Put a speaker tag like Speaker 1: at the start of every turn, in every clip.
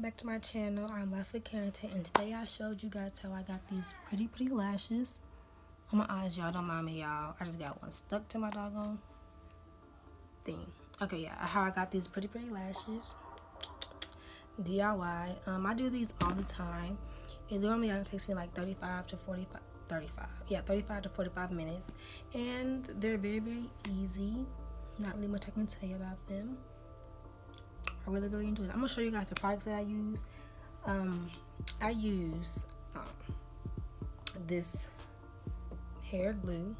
Speaker 1: back to my channel. I'm LifeWithKarrington, and today I showed you guys how I got these pretty lashes on my eyes. Y'all don't mind me, y'all. I just got one stuck to my doggone thing. Okay, yeah, how I got these pretty lashes. DIY. I do these all the time. It normally takes me like 35 to 45 minutes, and they're very easy. Not really much I can tell you about them. I really enjoy it. I'm gonna show you guys the products that I use. I use this hair glue.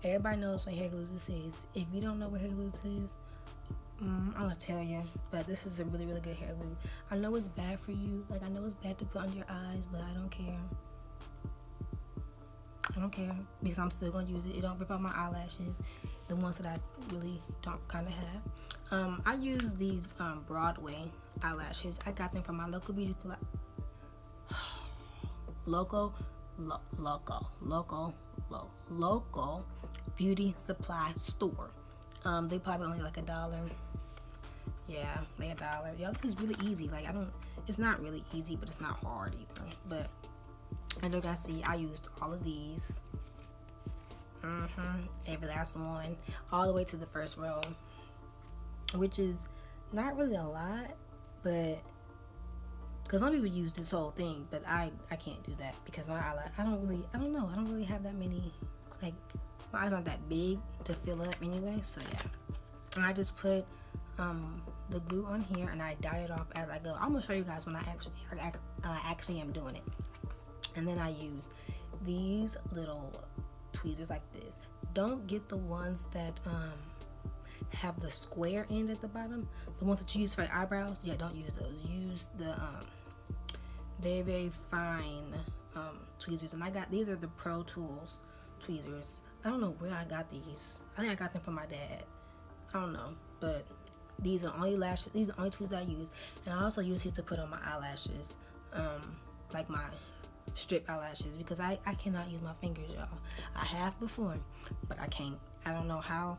Speaker 1: Everybody knows what hair glue this is. If you don't know what hair glue this is, I'm gonna tell you, but this is a really good hair glue. I know it's bad for you. Like, I know it's bad to put under your eyes, but I don't care. I don't care, because I'm still gonna use it. It don't rip out my eyelashes, the ones that I really don't kind of have. I use these Broadway eyelashes. I got them from my local local beauty supply store. They probably only like $1. Yeah, like $1. Y'all, this is really easy. Like, it's not really easy, but it's not hard either. But as you guys see, I used all of these. Every last one, all the way to the first row, which is not really a lot, but because some people use this whole thing, but I can't do that because my eyelash, I don't really have that many, like, my eyes aren't that big to fill up anyway. So yeah, and I just put the glue on here and I dot it off as I go. I'm gonna show you guys when I actually am doing it. And then I use these little tweezers like this. Don't get the ones that have the square end at the bottom. The ones that you use for your eyebrows, yeah, don't use those. Use the very fine tweezers. And these are the Pro Tools tweezers. I don't know where I got these. I think I got them from my dad. I don't know, but these are the only tweezers I use. And I also use these to put on my eyelashes, like my strip eyelashes, because I cannot use my fingers, y'all. I have before, but I can't. I don't know how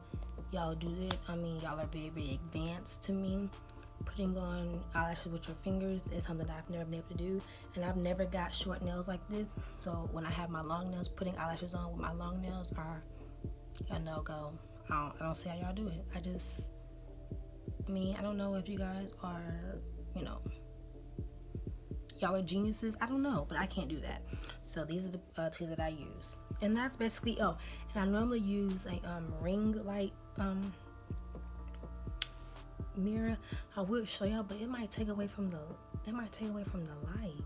Speaker 1: y'all do that. I mean, y'all are very advanced to me. Putting on eyelashes with your fingers is something that I've never been able to do, and I've never got short nails like this. So when I have my long nails, putting eyelashes on with my long nails are a no-go. I don't see how y'all do it. I don't know if you guys are, y'all are geniuses. I don't know, but I can't do that. So these are the tools that I use, and that's basically. Oh, and I normally use a ring light mirror. I would show y'all, but it might take away from the light.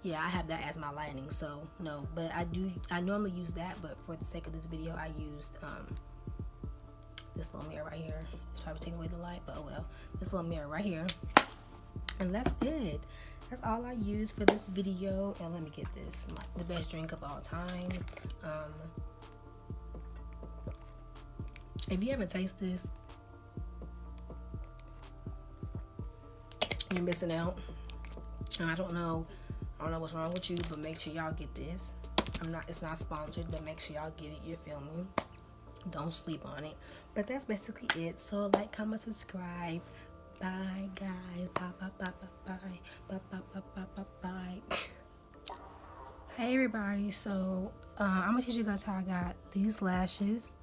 Speaker 1: Yeah, I have that as my lighting, so no. But I normally use that, but for the sake of this video, I used this little mirror right here. It's probably taking away the light, but oh well. This little mirror right here, and that's it. That's all I use for this video. And let me get this, the best drink of all time. If you haven't tasted this, you're missing out. And I don't know what's wrong with you, but make sure y'all get this. It's not sponsored, but make sure y'all get it. You feel me? Don't sleep on it. But that's basically it. So like, comment, subscribe. Bye guys. Bye. Hey everybody. So I'm gonna teach you guys how I got these lashes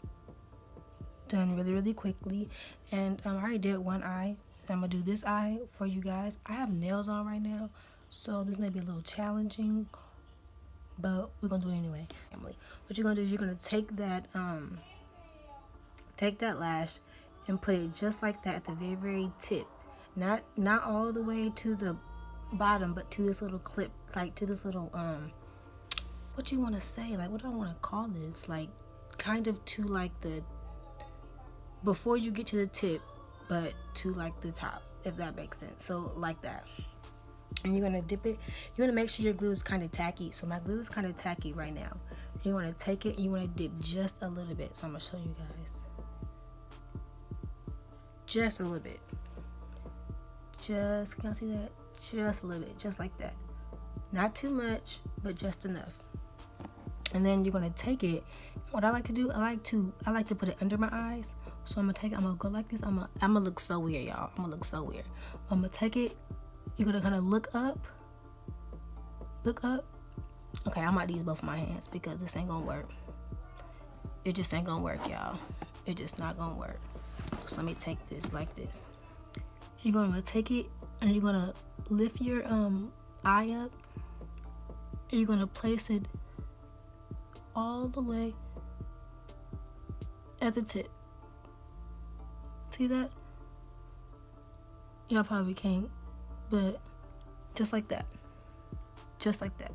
Speaker 1: done really quickly, and I already did one eye. I'm gonna do this eye for you guys. I have nails on right now, so this may be a little challenging, but we're gonna do it anyway. Emily, what you're gonna do is you're gonna take that lash and put it just like that at the very tip, not all the way to the bottom, but to this little clip, like to this little what you want to say, like, what do I want to call this, like kind of to like the, before you get to the tip, but to like the top, if that makes sense. So like that, and you're gonna dip it. You're gonna make sure your glue is kind of tacky. So my glue is kind of tacky right now. You want to take it and you want to dip just a little bit. So I'm gonna show you guys. Just a little bit. Can you see that? Just a little bit, just like that. Not too much, but just enough. And then you're gonna take it. What I like to do, I like to put it under my eyes. So I'm gonna go like this. I'm gonna look so weird, y'all. I'm gonna look so weird. I'm gonna take it you're gonna kind of look up. Okay, I might use both of my hands because this ain't gonna work. It just ain't gonna work, y'all. It just not gonna work. So let me take this like this. You're gonna take it and you're gonna lift your eye up, and you're gonna place it all the way at the tip. See that? Y'all probably can't, but just like that. Just like that.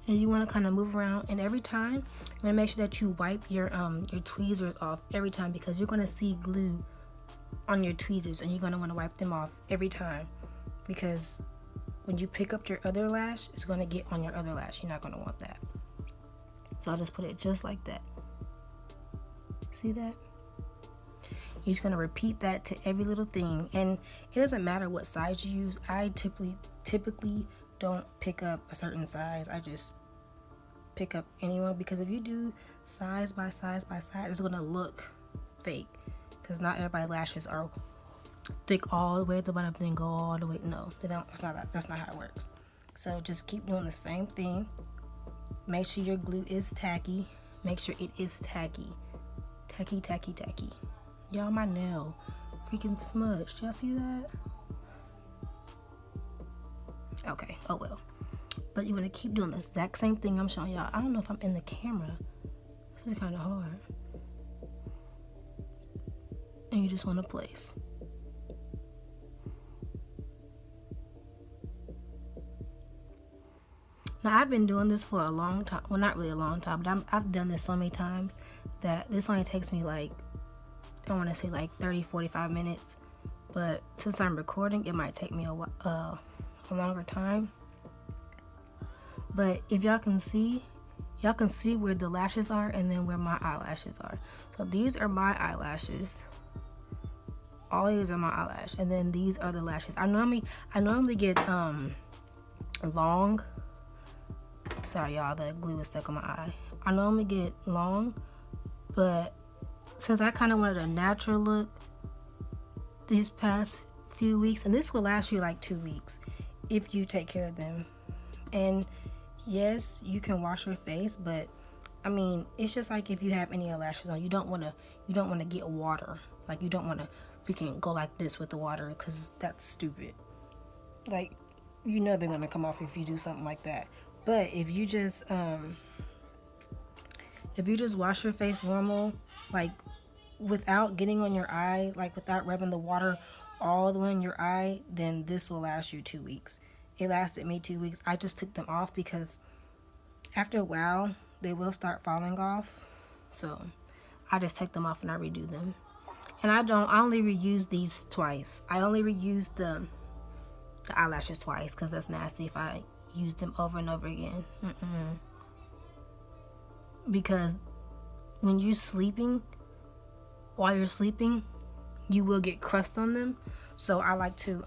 Speaker 1: And you want to kind of move around, and every time you want to make sure that you wipe your tweezers off every time, because you're going to see glue on your tweezers and you're going to want to wipe them off every time, because when you pick up your other lash, it's going to get on your other lash. You're not going to want that. So I'll just put it just like that. See that? You're just going to repeat that to every little thing, and it doesn't matter what size you use. I typically don't pick up a certain size. I just pick up anyone, because if you do size by size by size, it's going to look fake, because not everybody's lashes are thick all the way at the bottom, then go all the way. No, they don't. That's not how it works. So just keep doing the same thing. Make sure your glue is tacky. Make sure it is tacky. Tacky. Y'all, my nail freaking smudged. Y'all see that? Okay, oh well. But you want to keep doing the exact same thing I'm showing y'all. I don't know if I'm in the camera. This is kind of hard. And you just want to place. Now, I've been doing this for a long time. Well, not really a long time, but I've done this so many times that this only takes me like, I want to say like 30-45 minutes. But since I'm recording, it might take me a longer time. But if y'all can see where the lashes are and then where my eyelashes are. So these are my eyelashes. All these are my eyelash, and then these are the lashes. I normally get long. Sorry y'all, the glue is stuck on my eye. I normally get long, but since I kind of wanted a natural look these past few weeks, and this will last you like 2 weeks if you take care of them. And yes, you can wash your face, but I mean, it's just like if you have any eyelashes on, you don't want to get water. Like, you don't want to freaking go like this with the water, because that's stupid. Like, you know they're gonna come off if you do something like that. But if you just wash your face normal, like without getting on your eye, like without rubbing the water all the way in your eye, then this will last you 2 weeks. It lasted me 2 weeks. I just took them off because after a while they will start falling off. So I just take them off and I redo them. And I only reuse these twice. I only reuse the eyelashes twice, because that's nasty if I use them over and over again. Because when you're sleeping, while you're sleeping, you will get crust on them. So I like to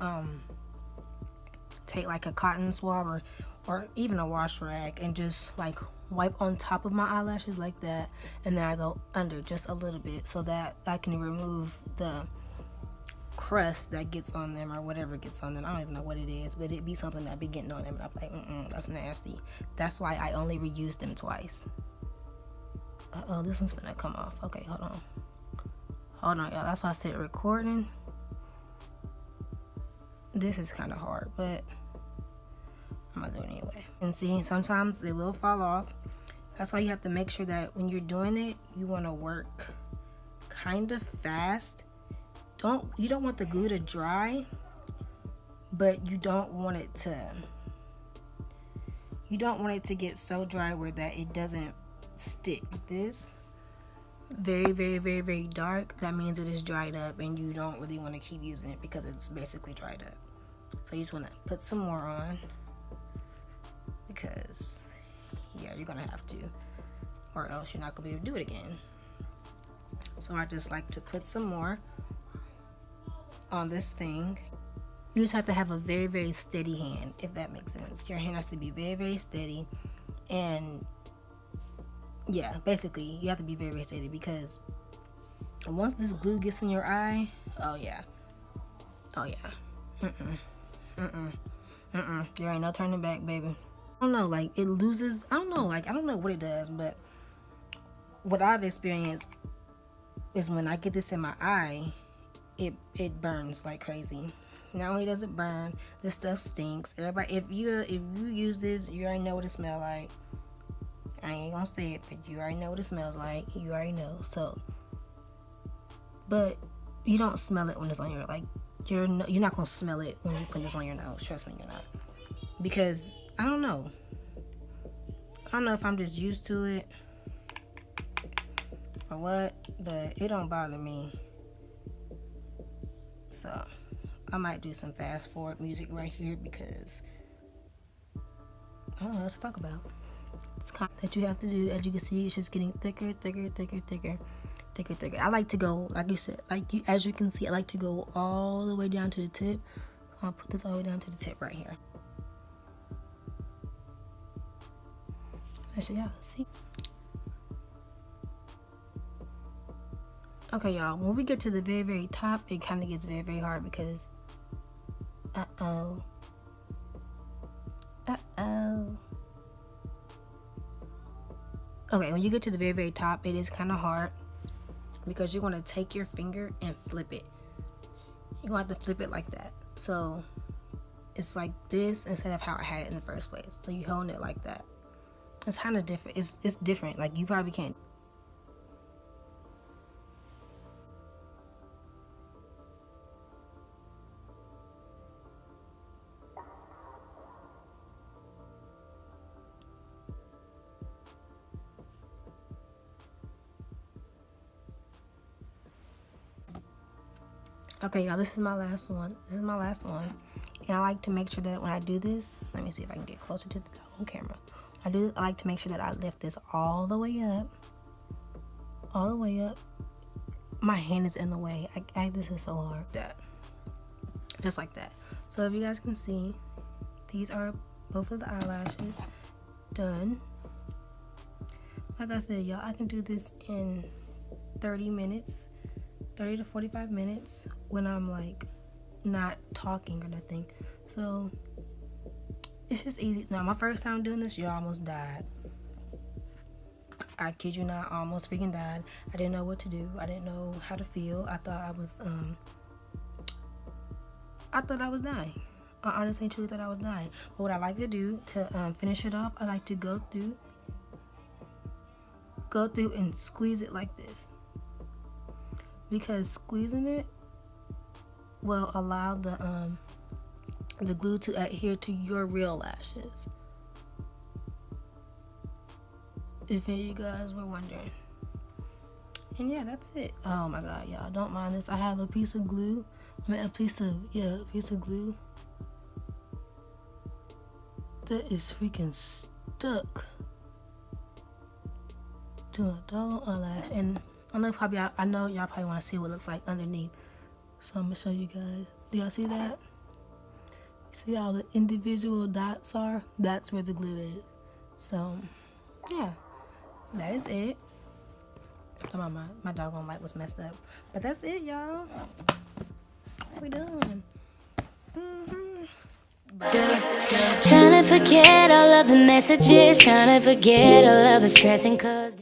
Speaker 1: take like a cotton swab or even a wash rag and just like wipe on top of my eyelashes like that, and then I go under just a little bit so that I can remove the crust that gets on them or whatever gets on them. I don't even know what it is, but it be something that be getting on them, and I'm like, that's nasty. That's why I only reuse them twice. Uh-oh, this one's gonna come off. Okay, hold on, y'all. That's why I said recording. This is kind of hard, but I'm gonna do it anyway. And see, sometimes they will fall off. That's why you have to make sure that when you're doing it, you want to work kind of fast. You don't want the glue to dry, but you don't want it to get so dry where that it doesn't stick. This very, very, very, very dark, that means it is dried up and you don't really want to keep using it because it's basically dried up. So you just want to put some more on, because yeah, you're gonna have to, or else you're not gonna be able to do it again. So I just like to put some more on this thing. You just have to have a very, very steady hand, if that makes sense. Your hand has to be very, very steady. And yeah, basically you have to be very, very steady, because once this glue gets in your eye, oh yeah, There ain't no turning back, baby. I don't know, like, it loses, I don't know, like, I don't know what it does, but what I've experienced is when I get this in my eye, it burns like crazy. Not only does it burn, this stuff stinks. Everybody, if you use this, you already know what it smells like. I ain't gonna say it, but you already know what it smells like. You already know. So, but you don't smell it when it's on your, like, you're not gonna smell it when you put this on your nose. Trust me, you're not. Because I don't know if I'm just used to it or what, but it don't bother me. So I might do some fast forward music right here because I don't know what to talk about. It's kind of that you have to do. As you can see, it's just getting thicker. I like to go, like you said, as you can see, I like to go all the way down to the tip. I'll put this all the way down to the tip right here. Actually, y'all see. Okay, y'all, when we get to the very, very top, it kind of gets very, very hard because okay, when you get to the very, very top, it is kind of hard because you're going to take your finger and flip it. You're going to have to flip it like that. So it's like this instead of how I had it in the first place. So you're holding it like that. It's kind of different. It's different. Like, you probably can't. Okay, y'all, this is my last one. And I like to make sure that when I do this, let me see if I can get closer to the camera. I like to make sure that I lift this all the way up. My hand is in the way. This is so hard. Just like that. So if you guys can see, these are both of the eyelashes done. Like I said, y'all, I can do this in 30 to 45 minutes when I'm like not talking or nothing. So it's just easy. Now, my first time doing this, y'all, almost died. I kid you not, I almost freaking died. I didn't know what to do. I didn't know how to feel. I thought I was dying. I honestly and truly thought I was dying. But what I like to do to finish it off, I like to go through and squeeze it like this. Because squeezing it will allow the glue to adhere to your real lashes. If any of you guys were wondering. And yeah, that's it. Oh my god, y'all, don't mind this. I have a piece of glue. A piece of glue that is freaking stuck to a dog eyelash. And I know y'all probably want to see what it looks like underneath. So I'm gonna show you guys. Do y'all see that? See how the individual dots are? That's where the glue is. So yeah, that is it. Come on, my doggone light was messed up. But that's it, y'all. We done.
Speaker 2: Trying to forget all of the messages, trying to forget all of the stressing cause